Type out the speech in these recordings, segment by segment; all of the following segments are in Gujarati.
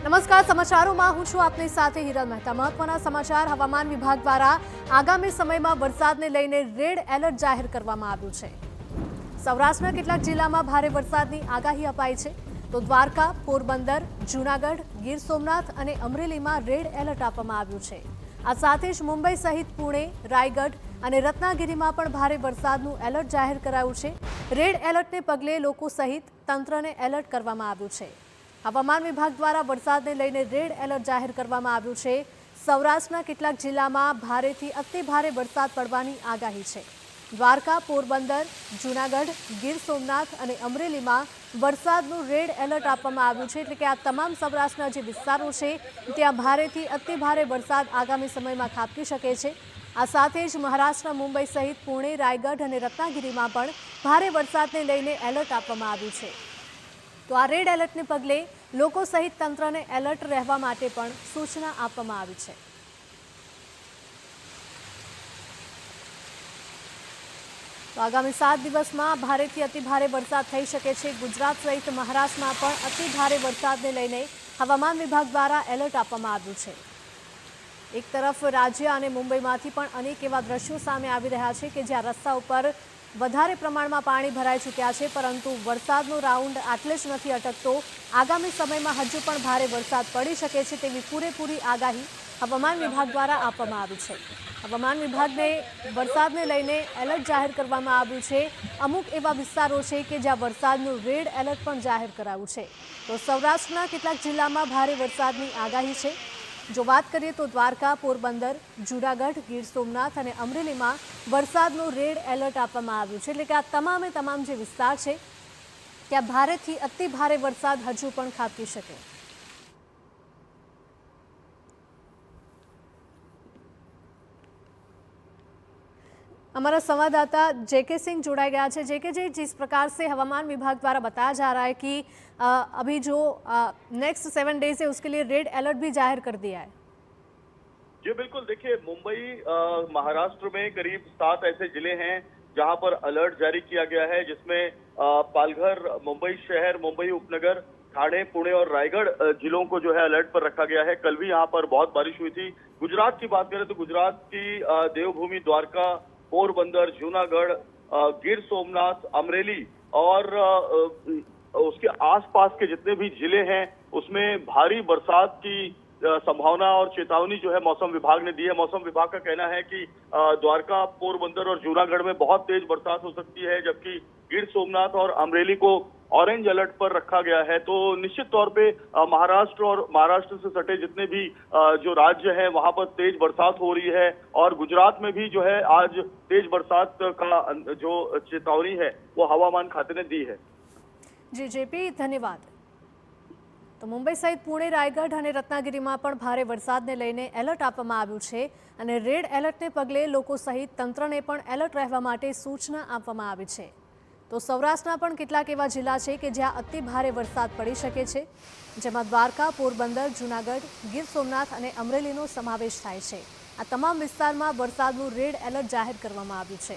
નમસ્કાર, સમાચારોમાં હું છું આપની સાથે હિરલ મહેતા। મહત્વના સમાચાર। હવામાન વિભાગ દ્વારા આગામી સમયમાં વરસાદને લઈને રેડ એલર્ટ જાહેર કરવામાં આવ્યું છે। સૌરાષ્ટ્રના કેટલાક જિલ્લામાં ભારે વરસાદની આગાહી અપાઈ છે, તો દ્વારકા, પોરબંદર, જૂનાગઢ, ગીર સોમનાથ અને અમરેલીમાં રેડ એલર્ટ આપવામાં આવ્યું છે। આ સાથે જ મુંબઈ સહિત પુણે, રાયગઢ અને રત્નાગીરીમાં પણ ભારે વરસાદનું એલર્ટ જાહેર કરાયું છે। રેડ એલર્ટને પગલે લોકો સહિત તંત્રને એલર્ટ કરવામાં આવ્યું છે। હવામાન વિભાગ દ્વારા વરસાદને લઈને રેડ એલર્ટ જાહેર કરવામાં આવ્યું છે। સૌરાષ્ટ્રના કેટલાક જિલ્લામાં ભારેથી અતિ ભારે વરસાદ પડવાની આગાહી છે। દ્વારકા, પોરબંદર, જૂનાગઢ, ગીર સોમનાથ અને અમરેલીમાં વરસાદનું રેડ એલર્ટ આપવામાં આવ્યું છે, એટલે કે આ તમામ સૌરાષ્ટ્રના જે વિસ્તારો છે ત્યાં ભારેથી અતિ ભારે વરસાદ આગામી સમયમાં ખાબકી શકે છે। આ સાથે જ મહારાષ્ટ્રના મુંબઈ સહિત પુણે, રાયગઢ અને રત્નાગીરીમાં પણ ભારે વરસાદને લઈને એલર્ટ આપવામાં આવ્યું છે। તો આ રેડ એલર્ટને પગલે લોકો સહિત તંત્રને એલર્ટ રહેવા માટે પણ સૂચના આપવામાં આવી છે। તો આગામી 7 દિવસમાં ભારેથી અતિ ભારે વરસાદ થઈ શકે છે। ગુજરાત સહિત મહારાષ્ટ્રમાં પણ અતિ ભારે વરસાદને લઈને હવામાન વિભાગ દ્વારા એલર્ટ આપવામાં આવ્યું છે। એક તરફ રાજ્ય અને મુંબઈમાંથી પણ અનેક એવા દ્રશ્યો સામે આવી રહ્યા છે કે જ્યાં રસ્તા ઉપર વધારે પ્રમાણમાં પાણી ભરાઈ ચૂક્યા છે, પરંતુ વરસાદનો રાઉન્ડ આટલે જ નથી અટકતો। આગામી સમયમાં હજુ પણ ભારે વરસાદ પડી શકે છે તેવી પૂરેપૂરી આગાહી હવામાન વિભાગ દ્વારા આપવામાં આવી છે। હવામાન વિભાગને વરસાદને લઈને એલર્ટ જાહેર કરવામાં આવ્યું છે। અમુક એવા વિસ્તારો છે કે જ્યાં વરસાદનું રેડ એલર્ટ પણ જાહેર કરાયું છે। તો સૌરાષ્ટ્રના કેટલાક જિલ્લામાં ભારે વરસાદની આગાહી છે। જો વાત કરીએ તો દ્વારકા, પોરબંદર, જૂનાગઢ, ગીર સોમનાથ અને અમરેલીમાં વરસાદનું રેડ એલર્ટ આપવામાં આવ્યું છે, એટલે કે આ તમામ જે વિસ્તાર છે ત્યાં ભારેથી અતિ ભારે વરસાદ હજુ પણ ખાબકી શકે। हमारा संवाददाता जेके सिंह जुड़ा गया है। जेके जी, जिस प्रकार से हवामान विभाग द्वारा बताया जा रहा है कि अभी जो नेक्स्ट 7 डेज है उसके लिए रेड अलर्ट भी जाहिर कर दिया है। जी बिल्कुल, देखिए मुंबई महाराष्ट्र में करीब 7 ऐसे जिले हैं जहां पर अलर्ट जारी किया गया है, जिसमें पालघर, मुंबई शहर, मुंबई उपनगर, ठाणे, पुणे और रायगढ़ जिलों को जो है अलर्ट पर रखा गया है। कल भी यहाँ पर बहुत बारिश हुई थी। गुजरात की बात करें तो गुजरात की देवभूमि द्वारका, पोरबंदर, जूनागढ़, गिर सोमनाथ, अमरेली और उसके आसपास के जितने भी जिले हैं उसमें भारी बरसात की संभावना और चेतावनी जो है मौसम विभाग ने दी है। मौसम विभाग का कहना है कि द्वारका, पोरबंदर और जूनागढ़ में बहुत तेज बरसात हो सकती है, जबकि गिर सोमनाथ और अमरेली को ऑरेंज अलर्ट पर रखा गया है। तो निश्चित तौर पे महाराष्ट्र और महाराष्ट्र से सटे जितने भी जो राज्य हैं वहां पर तेज बरसात हो रही है, और गुजरात में भी जो है आज तेज बरसात का जो चेतावनी है वो हवामान खाते ने दी है। जी जेपी, धन्यवाद। तो मुंबई सहित पुणे, रायगढ़ और रत्नागिरीમાં પણ ભારે વરસાદને લઈને એલર્ટ આપવામાં આવ્યું છે અને રેડ એલર્ટને પગલે લોકો સહિત તંત્રને પણ એલર્ટ રહેવા માટે સૂચના આપવામાં આવી છે। તો સૌરાષ્ટ્રના પણ કેટલાક એવા જિલ્લા છે કે જ્યાં અતિ ભારે વરસાદ પડી શકે છે, જેમાં દ્વારકા, પોરબંદર, જૂનાગઢ, ગીર સોમનાથ અને અમરેલીનો સમાવેશ થાય છે। આ તમામ વિસ્તારમાં વરસાદનું રેડ એલર્ટ જાહેર કરવામાં આવ્યું છે।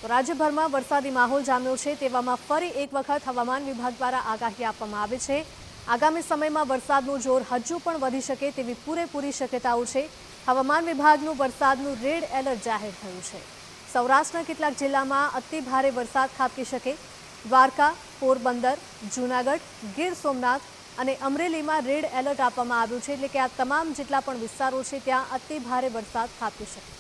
તો રાજ્યભરમાં વરસાદી માહોલ જામ્યો છે, તેવામાં ફરી એક વખત હવામાન વિભાગ દ્વારા આગાહી આપવામાં આવી છે। આગામી સમયમાં વરસાદનું જોર હજુ પણ વધી શકે તેવી પૂરેપૂરી શક્યતાઓ છે। હવામાન વિભાગનું વરસાદનું રેડ એલર્ટ જાહેર થયું છે। સૌરાષ્ટ્રના કેટલાક જિલ્લામાં અતિ ભારે વરસાદ ખાબકી શકે। દ્વારકા, પોરબંદર, જૂનાગઢ, ગીર સોમનાથ અને અમરેલીમાં રેડ એલર્ટ આપવામાં આવ્યું છે, એટલે કે આ તમામ જેટલા પણ વિસ્તારો છે ત્યાં અતિ ભારે વરસાદ ખાબકી શકે।